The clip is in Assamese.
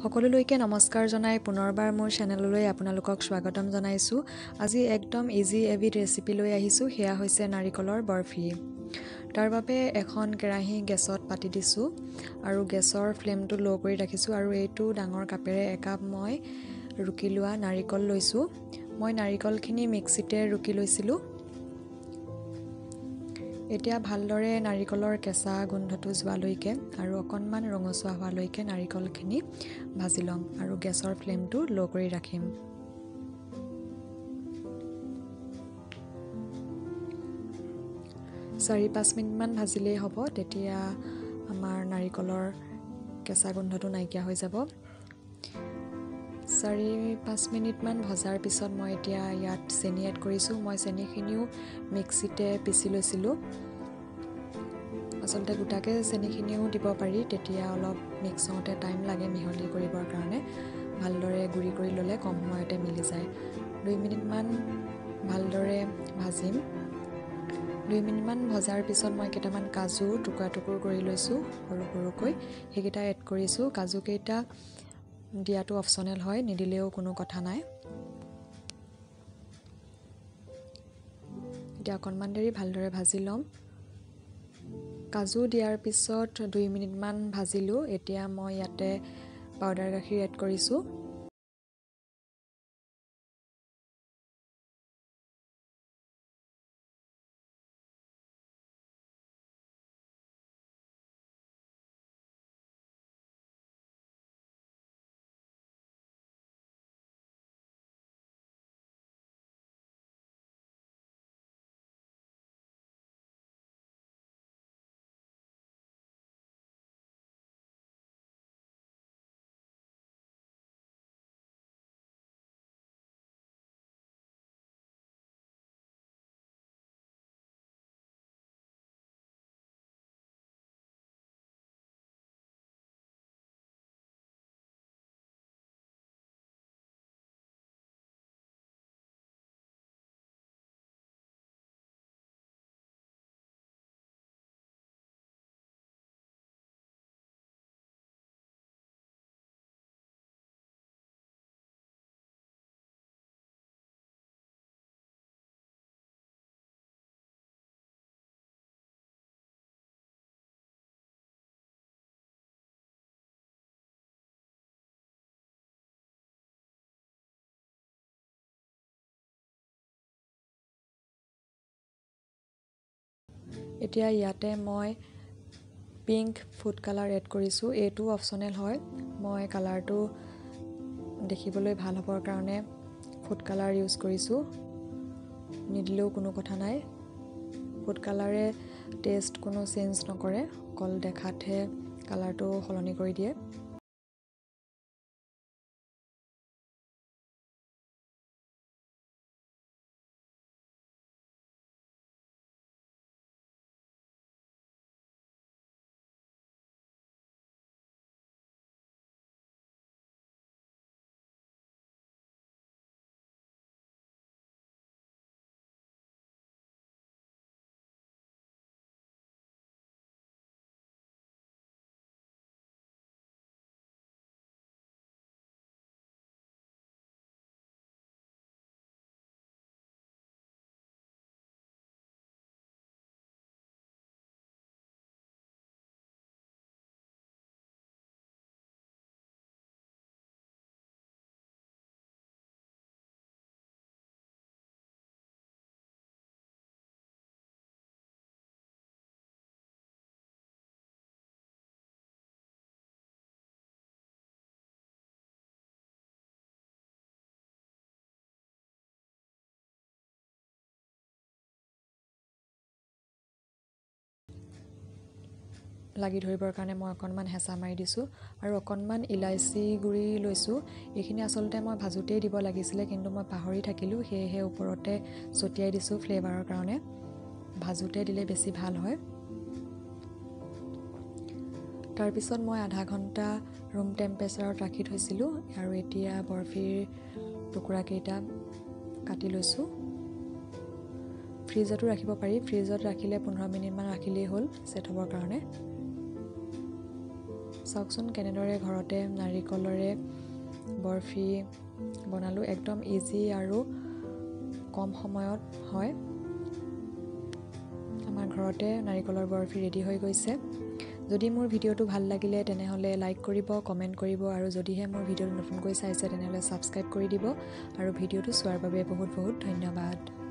সকলোলৈকে নমস্কাৰ জনাই পুনৰবাৰ মোৰ চেনেললৈ আপোনালোকক স্বাগতম জনাইছোঁ। আজি একদম ইজি এবিধ ৰেচিপি লৈ আহিছোঁ, সেয়া হৈছে নাৰিকলৰ বৰফি। তাৰ বাবে এখন কেৰাহী গেছত পাতি দিছোঁ আৰু গেছৰ ফ্লেমটো ল' কৰি ৰাখিছোঁ আৰু এইটো ডাঙৰ কাপেৰে একাপ মই ৰুকি লোৱা নাৰিকল লৈছোঁ। মই নাৰিকলখিনি মিক্সিতে ৰুকি লৈছিলোঁ। এতিয়া ভালদৰে নাৰিকলৰ কেঁচা গোন্ধটো যোৱালৈকে আৰু অকণমান ৰঙচুৱা হোৱালৈকে নাৰিকলখিনি ভাজি ল'ম আৰু গেছৰ ফ্লেমটো ল' কৰি ৰাখিম। চাৰি 5 মিনিটমান ভাজিলেই হ'ব, তেতিয়া আমাৰ নাৰিকলৰ কেঁচা গোন্ধটো নাইকিয়া হৈ যাব। 4-5 মিনিটমান ভজাৰ পিছত মই এতিয়া ইয়াত চেনি এড কৰিছোঁ। মই চেনিখিনিও মিক্সিতে পিচি লৈছিলোঁ। আচলতে গোটাকৈ চেনিখিনিও দিব পাৰি, তেতিয়া অলপ মিক্স হওঁতে টাইম লাগে মিহলি কৰিবৰ কাৰণে। ভালদৰে গুড়ি কৰি ল'লে কম সময়তে মিলি যায়। 2 মিনিটমান ভালদৰে ভাজিম। 2 মিনিটমান ভজাৰ পিছত মই কেইটামান কাজু টুকুৰা কৰি লৈছোঁ সৰু সৰুকৈ, সেইকেইটা এড কৰিছোঁ। কাজুকেইটা দিয়াটো অপশ্যনেল হয়, নিদিলেও কোনো কথা নাই। এতিয়া অকণমান দেৰি ভালদৰে ভাজি ল'ম। কাজু দিয়াৰ পিছত 2 মিনিটমান ভাজিলোঁ। এতিয়া মই ইয়াতে পাউডাৰ গাখীৰ এড কৰিছোঁ। এতিয়া ইয়াতে মই পিংক ফুড কালাৰ এড কৰিছোঁ। এইটো অপশ্যনেল হয়, মই কালাৰটো দেখিবলৈ ভাল হ'বৰ কাৰণে ফুড কালাৰ ইউজ কৰিছোঁ, নিদিলেও কোনো কথা নাই। ফুড কালাৰে টেষ্ট কোনো চেঞ্জ নকৰে, অকল দেখাতহে কালাৰটো সলনি কৰি দিয়ে। লাগি ধৰিবৰ কাৰণে মই অকণমান হেঁচা মাৰি দিছোঁ আৰু অকণমান ইলাচি গুড়ি লৈছোঁ। এইখিনি আচলতে মই ভাজোঁতেই দিব লাগিছিলে, কিন্তু মই পাহৰি থাকিলোঁ, সেয়েহে ওপৰতে ছটিয়াই দিছোঁ ফ্লেভাৰৰ কাৰণে। ভাজোঁতে দিলে বেছি ভাল হয়। তাৰপিছত মই আধা ঘণ্টা ৰুম টেম্পাৰেচাৰত ৰাখি থৈছিলোঁ আৰু এতিয়া বৰফিৰ টুকুৰাকেইটা কাটি লৈছোঁ। ফ্ৰিজতো ৰাখিব পাৰি, ফ্ৰিজত ৰাখিলে 15 মিনিটমান ৰাখিলেই হ'ল ছেট হ'বৰ কাৰণে। চাওকচোন কেনেদৰে ঘৰতে নাৰিকলৰে বৰফি বনালোঁ। একদম ইজি আৰু কম সময়ত হয়। আমাৰ ঘৰতে নাৰিকলৰ বৰফি ৰেডি হৈ গৈছে। যদি মোৰ ভিডিঅ'টো ভাল লাগিলে তেনেহ'লে লাইক কৰিব, কমেণ্ট কৰিব আৰু যদিহে মোৰ ভিডিঅ'টো নতুনকৈ চাইছে তেনেহ'লে ছাবস্ক্ৰাইব কৰি দিব আৰু ভিডিঅ'টো চোৱাৰ বাবে বহুত বহুত ধন্যবাদ।